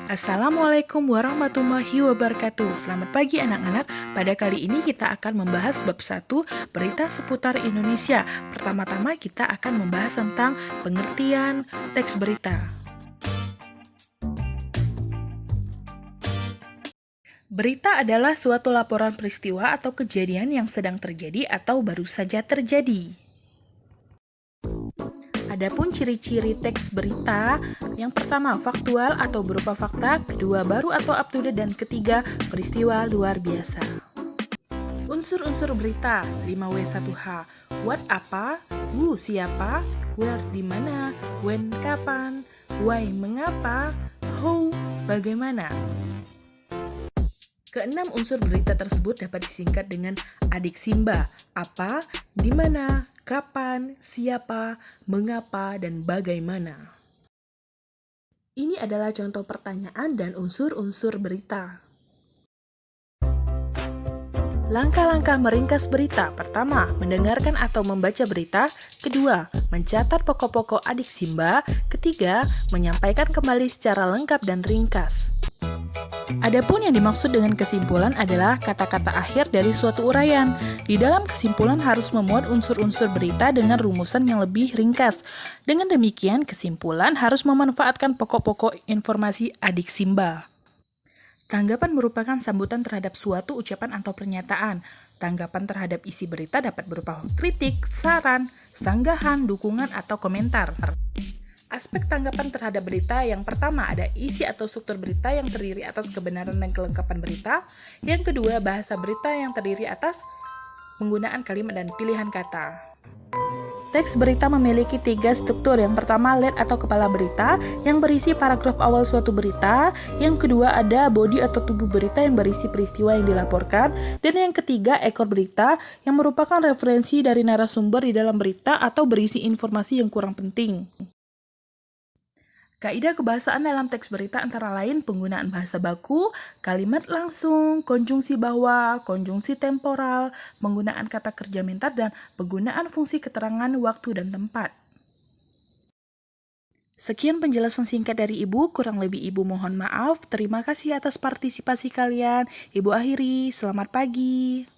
Assalamualaikum warahmatullahi wabarakatuh. Selamat pagi anak-anak. Pada kali ini kita akan membahas bab 1 berita seputar Indonesia. Pertama-tama kita akan membahas tentang pengertian teks berita. Berita adalah suatu laporan peristiwa atau kejadian yang sedang terjadi atau baru saja terjadi. Adapun ciri-ciri teks berita, yang pertama faktual atau berupa fakta, kedua baru atau up to date, dan ketiga peristiwa luar biasa. Unsur-unsur berita 5W1H. What apa, who siapa, where di mana, when kapan, why mengapa, how bagaimana. Keenam unsur berita tersebut dapat disingkat dengan adik Simba, apa, di mana, kapan, siapa, mengapa, dan bagaimana. Ini adalah contoh pertanyaan dan unsur-unsur berita. Langkah-langkah meringkas berita. Pertama, mendengarkan atau membaca berita. Kedua, mencatat pokok-pokok adik Simba. Ketiga, menyampaikan kembali secara lengkap dan ringkas. Adapun yang dimaksud dengan kesimpulan adalah kata-kata akhir dari suatu uraian. Di dalam kesimpulan harus memuat unsur-unsur berita dengan rumusan yang lebih ringkas. Dengan demikian, kesimpulan harus memanfaatkan pokok-pokok informasi adik Simba. Tanggapan merupakan sambutan terhadap suatu ucapan atau pernyataan. Tanggapan terhadap isi berita dapat berupa kritik, saran, sanggahan, dukungan, atau komentar. Aspek tanggapan terhadap berita yang pertama ada isi atau struktur berita yang terdiri atas kebenaran dan kelengkapan berita. Yang kedua, bahasa berita yang terdiri atas penggunaan kalimat dan pilihan kata. Teks berita memiliki 3 struktur. Yang pertama, lead atau kepala berita yang berisi paragraf awal suatu berita. Yang kedua, ada body atau tubuh berita yang berisi peristiwa yang dilaporkan. Dan yang ketiga, ekor berita yang merupakan referensi dari narasumber di dalam berita atau berisi informasi yang kurang penting. Kaidah kebahasaan dalam teks berita antara lain penggunaan bahasa baku, kalimat langsung, konjungsi bahwa, konjungsi temporal, penggunaan kata kerja mentar, dan penggunaan fungsi keterangan waktu dan tempat. Sekian penjelasan singkat dari Ibu, kurang lebih Ibu mohon maaf. Terima kasih atas partisipasi kalian. Ibu akhiri, selamat pagi.